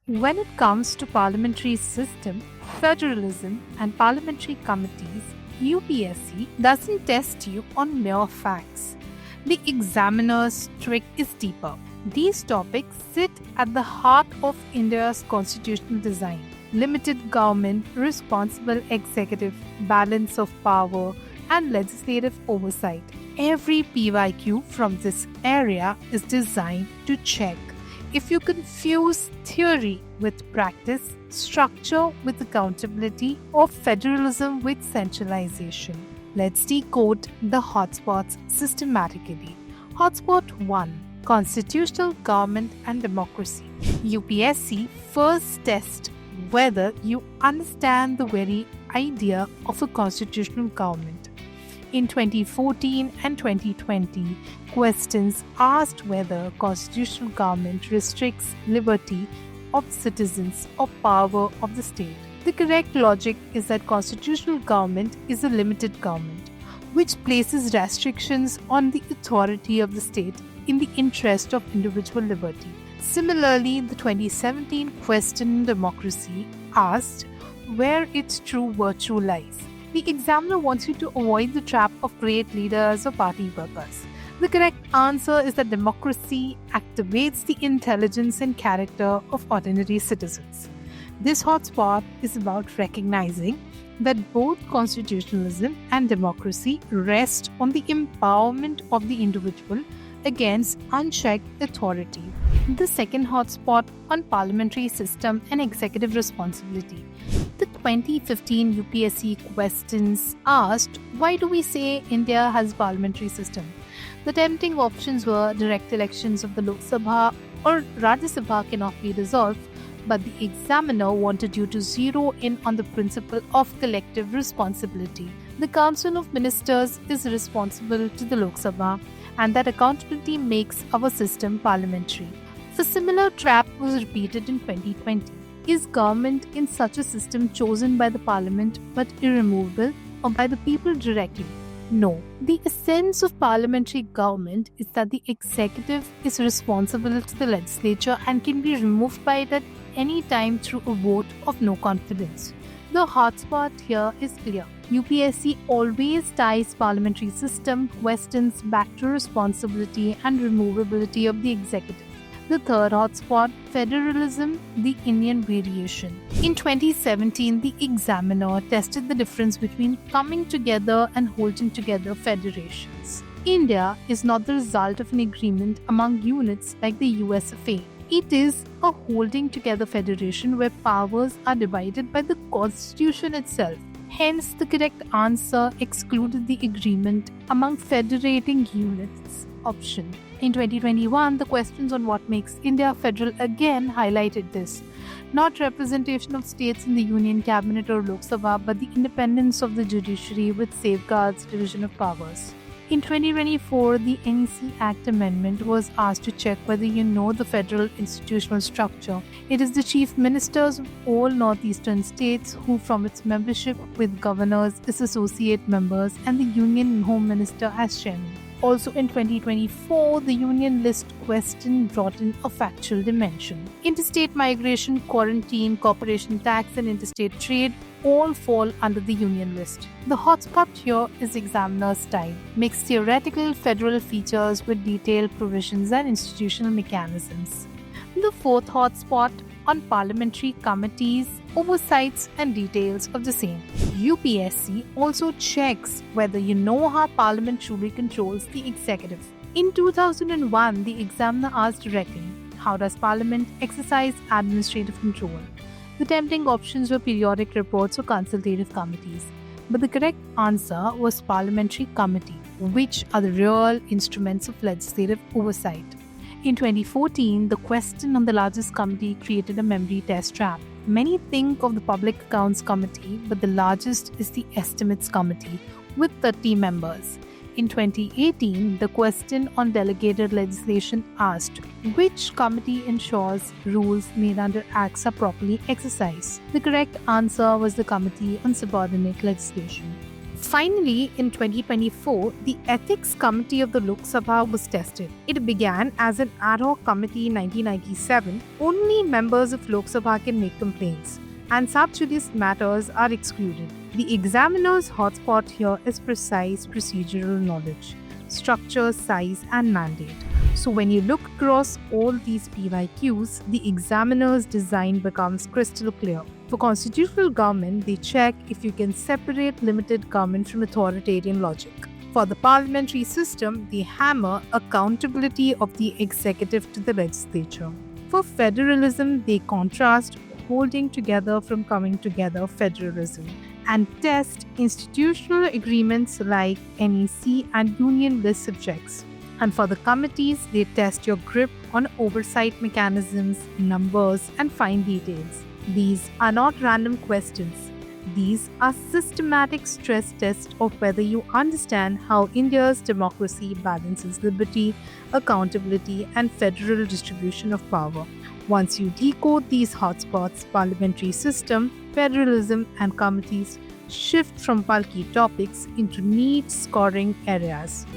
When it comes to parliamentary system, federalism and parliamentary committees, UPSC doesn't test you on mere facts. The examiner's trick is deeper. These topics sit at the heart of India's constitutional design. Limited government, responsible executive, balance of power, and legislative oversight. Every PYQ from this area is designed to check if you confuse theory with practice, structure with accountability, or federalism with centralization. Let's decode the hotspots systematically. Hotspot 1: Constitutional Government and Democracy. UPSC first tests whether you understand the very idea of a constitutional government. In 2014 and 2020, questions asked whether constitutional government restricts liberty of citizens or power of the state. The correct logic is that constitutional government is a limited government, which places restrictions on the authority of the state in the interest of individual liberty. Similarly, the 2017 question on democracy asked where its true virtue lies. The examiner wants you to avoid the trap of great leaders or party workers. The correct answer is that democracy activates the intelligence and character of ordinary citizens. This hotspot is about recognizing that both constitutionalism and democracy rest on the empowerment of the individual against unchecked authority. The second hotspot on parliamentary system and executive responsibility. The 2015 UPSC questions asked, why do we say India has a parliamentary system? The tempting options were direct elections of the Lok Sabha or Rajya Sabha cannot be dissolved, but the examiner wanted you to zero in on the principle of collective responsibility. The Council of Ministers is responsible to the Lok Sabha, and that accountability makes our system parliamentary. A similar trap was repeated in 2020. Is government in such a system chosen by the parliament but irremovable, or by the people directly? No. The essence of parliamentary government is that the executive is responsible to the legislature and can be removed by it at any time through a vote of no confidence. The hotspot here is clear. UPSC always ties parliamentary system questions back to responsibility and removability of the executive. The third hotspot, federalism, the Indian variation. In 2017, the examiner tested the difference between coming together and holding together federations. India is not the result of an agreement among units like the USFA. It is a holding together federation where powers are divided by the constitution itself. Hence, the correct answer excluded the agreement among federating units option. In 2021, the questions on what makes India federal again highlighted this. Not representation of states in the Union Cabinet or Lok Sabha, but the independence of the judiciary which safeguards division of powers. In 2024, the NEC Act amendment was asked to check whether you know the federal institutional structure. It is the chief ministers of all northeastern states who, from its membership with governors, is associate members, and the Union Home Minister as chairman. Also in 2024, the Union List question brought in a factual dimension. Interstate migration, quarantine, corporation tax, and interstate trade all fall under the Union List. The hotspot here is examiner's style. Mix theoretical federal features with detailed provisions and institutional mechanisms. The fourth hotspot on parliamentary committees, oversights, and details of the same. UPSC also checks whether you know how Parliament truly controls the executive. In 2001, the examiner asked directly, how does Parliament exercise administrative control? The tempting options were periodic reports or consultative committees. But the correct answer was parliamentary committee, which are the real instruments of legislative oversight. In 2014, the question on the largest committee created a memory test trap. Many think of the Public Accounts Committee, but the largest is the Estimates Committee with 30 members. In 2018, the question on delegated legislation asked, which committee ensures rules made under acts are properly exercised? The correct answer was the Committee on Subordinate Legislation. Finally, in 2024, the Ethics Committee of the Lok Sabha was tested. It began as an ad hoc committee in 1997. Only members of Lok Sabha can make complaints, and sub judice matters are excluded. The examiner's hotspot here is precise procedural knowledge, structure, size, and mandate. So, when you look across all these PYQs, the examiner's design becomes crystal clear. For constitutional government, they check if you can separate limited government from authoritarian logic. For the parliamentary system, they hammer accountability of the executive to the legislature. For federalism, they contrast holding together from coming together federalism and test institutional agreements like NEC and union list subjects. And for the committees, they test your grip on oversight mechanisms, numbers, and fine details. These are not random questions. These are systematic stress tests of whether you understand how India's democracy balances liberty, accountability, and federal distribution of power. Once you decode these hotspots, parliamentary system, federalism, and committees shift from bulky topics into neat scoring areas.